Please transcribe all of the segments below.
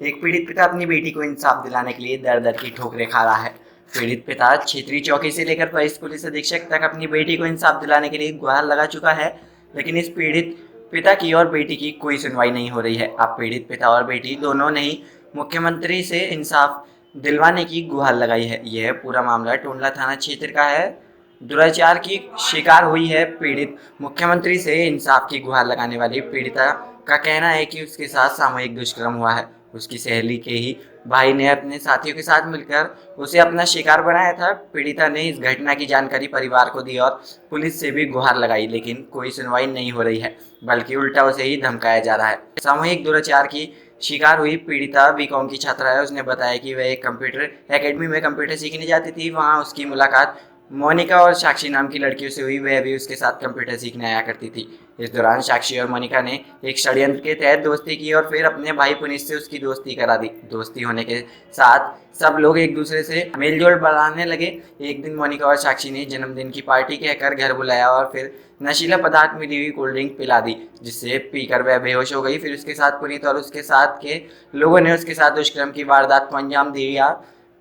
एक पीड़ित पिता अपनी बेटी को इंसाफ दिलाने के लिए दर दर की ठोकरें खा रहा है। पीड़ित पिता क्षेत्रीय चौकी से लेकर वरिष्ठ पुलिस अधीक्षक तक अपनी बेटी को इंसाफ दिलाने के लिए गुहार लगा चुका है, लेकिन इस पीड़ित पिता की और बेटी की कोई सुनवाई नहीं हो रही है। अब पीड़ित पिता और बेटी दोनों ने ही मुख्यमंत्री से इंसाफ दिलवाने की गुहार लगाई है। यह पूरा मामला टोंडला थाना क्षेत्र का है। दुराचार की शिकार हुई है पीड़ित। मुख्यमंत्री से इंसाफ की गुहार लगाने वाली पीड़िता का कहना है कि उसके साथ सामूहिक दुष्कर्म हुआ है। उसकी सहेली के ही भाई ने अपने साथियों के साथ मिलकर उसे अपना शिकार बनाया था। पीड़िता ने इस घटना की जानकारी परिवार को दी और पुलिस से भी गुहार लगाई, लेकिन कोई सुनवाई नहीं हो रही है, बल्कि उल्टा उसे ही धमकाया जा रहा है। सामूहिक दुराचार की शिकार हुई पीड़िता बीकॉम की छात्रा है। उसने बताया कि वह एक कंप्यूटर एकेडमी में कंप्यूटर सीखने जाती थी। वहां उसकी मुलाकात मोनिका और साक्षी नाम की लड़कियों से हुई। वह भी उसके साथ कंप्यूटर सीखने आया करती थी। इस दौरान साक्षी और मोनिका ने एक षड्यंत्र के तहत दोस्ती की और फिर अपने भाई पुनीत से उसकी दोस्ती करा दी। दोस्ती होने के साथ सब लोग एक दूसरे से मेलजोल बढ़ाने लगे। एक दिन मोनिका और साक्षी ने जन्मदिन की पार्टी कहकर घर बुलाया और फिर नशीला पदार्थ मिली हुई कोल्ड ड्रिंक पिला दी, जिससे पीकर वह बेहोश हो गई। फिर उसके साथ पुनीत और उसके साथ के लोगों ने उसके साथ दुष्कर्म की वारदात को अंजाम दिया।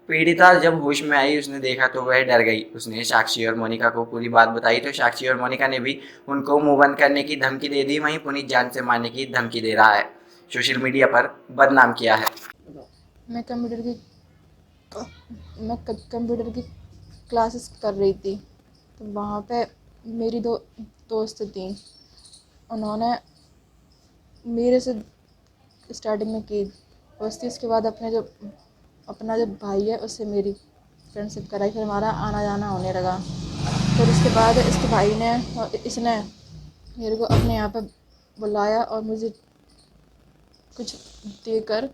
पीड़िता जब होश में आई, उसने देखा तो वह डर गई। उसने साक्षी और मोनिका को पूरी बात बताई तो साक्षी और मोनिका ने भी उनको मुंह बंद करने की धमकी दे दी। वहीं पुनीत जान से मारने की धमकी दे रहा है, सोशल मीडिया पर बदनाम किया है। मैं कंप्यूटर की क्लासेस कर रही थी, तो वहाँ पे मेरी दो दोस्त थी। उन्होंने मेरे से स्टार्टिंग में की दोस्ती। उसके बाद अपना जो भाई है उससे मेरी फ्रेंडशिप कराई। फिर हमारा आना जाना होने लगा। फिर उसके बाद इसके भाई ने और इसने मेरे को अपने यहाँ पे बुलाया और मुझे कुछ देकर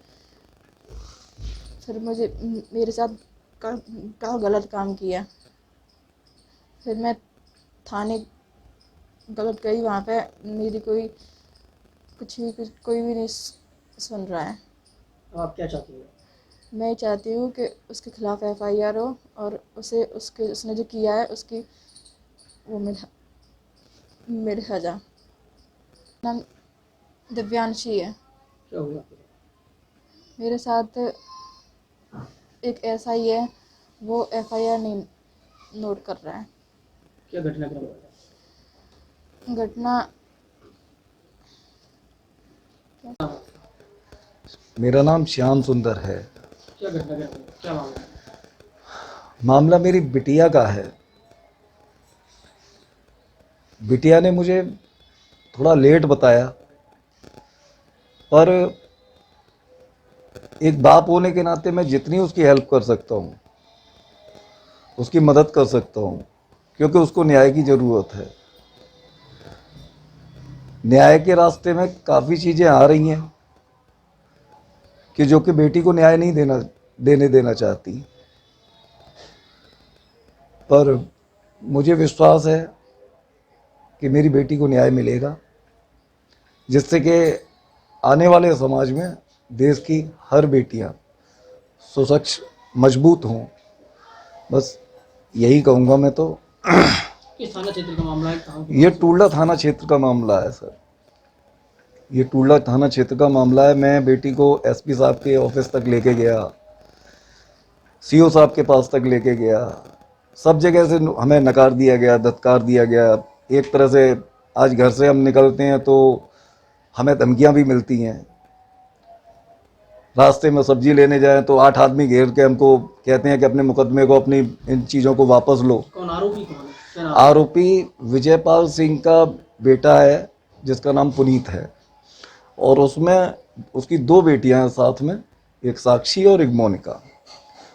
फिर मुझे मेरे साथ का गलत काम किया। फिर मैं थाने गलत गई। वहाँ पे मेरी कोई भी नहीं सुन रहा है। तो आप क्या चाहती हैं? मैं चाहती हूँ कि उसके खिलाफ़ FIR हो और उसने जो किया है उसकी वो मिल सजा। नाम दिव्यांशी है। क्या हुआ? मेरे साथ एक SI है, वो FIR नहीं नोट कर रहा है। क्या घटनाक्रम हुआ? घटना मेरा नाम श्याम सुंदर है। क्या घटनाक्रम हुआ? क्या मामला है? मामला मेरी बिटिया का है। बिटिया ने मुझे थोड़ा लेट बताया, पर एक बाप होने के नाते मैं जितनी उसकी हेल्प कर सकता हूँ, उसकी मदद कर सकता हूँ, क्योंकि उसको न्याय की ज़रूरत है। न्याय के रास्ते में काफ़ी चीज़ें आ रही हैं कि जो कि बेटी को न्याय नहीं देना चाहती, पर मुझे विश्वास है कि मेरी बेटी को न्याय मिलेगा, जिससे कि आने वाले समाज में देश की हर बेटियां सशक्त मजबूत हों। बस यही कहूँगा मैं तो। किस थाना क्षेत्र का मामला है? कहाँ की? ये टोंडला थाना क्षेत्र का मामला है सर। ये टोंडला थाना क्षेत्र का मामला है। मैं बेटी को SP साहब के ऑफिस तक लेके गया, CO साहब के पास तक लेके गया। सब जगह से हमें नकार दिया गया, धत्कार दिया गया। एक तरह से आज घर से हम निकलते हैं तो हमें धमकियां भी मिलती हैं। रास्ते में सब्जी लेने जाएं तो 8 आदमी घेर के हमको कहते हैं कि अपने मुकदमे को, अपनी इन चीज़ों को वापस लो। कौन आरोपी? कौन है? क्या नाम? आरोपी विजयपाल सिंह का बेटा है, जिसका नाम पुनीत है, और उसमें उसकी 2 बेटियां हैं साथ में, एक साक्षी और एक मोनिका।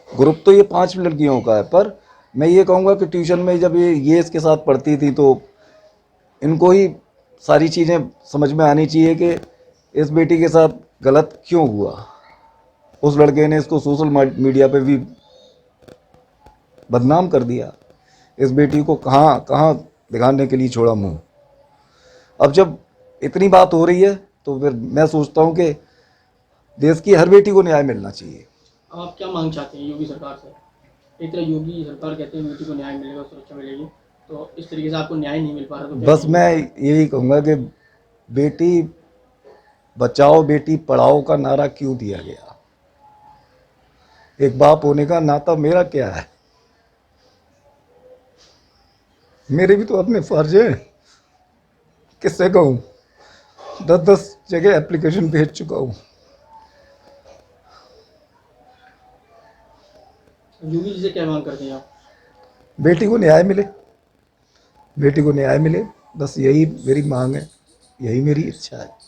ग्रुप तो ये 5 लड़कियों का है, पर मैं ये कहूँगा कि ट्यूशन में जब ये इसके साथ पढ़ती थी तो इनको ही सारी चीज़ें समझ में आनी चाहिए कि इस बेटी के साथ गलत क्यों हुआ। उस लड़के ने इसको सोशल मीडिया पे भी बदनाम कर दिया। इस बेटी को कहाँ कहाँ दिखाने के लिए छोड़ा मुंह। अब जब इतनी बात हो रही है तो फिर मैं सोचता हूँ कि देश की हर बेटी को न्याय मिलना चाहिए। अब आप क्या मांग चाहते हैं योगी सरकार से? एक तरह योगी सरकार कहते हैं बेटी को न्याय मिलेगा, सुरक्षा मिलेगी, तो इस तरीके से आपको न्याय नहीं मिल पा रहा तो बस मैं यही कहूँगा कि बेटी बचाओ बेटी पढ़ाओ का नारा क्यों दिया गया। एक बाप होने का नाता मेरा क्या है? मेरे भी तो अपने फर्ज है। किससे कहूँ? 10-10 जगह एप्लीकेशन भेज चुका हूँ। योगी जी से क्या मांग करते हैं आप? बेटी को न्याय मिले, बेटी को न्याय मिले, बस यही मेरी मांग है, यही मेरी इच्छा है।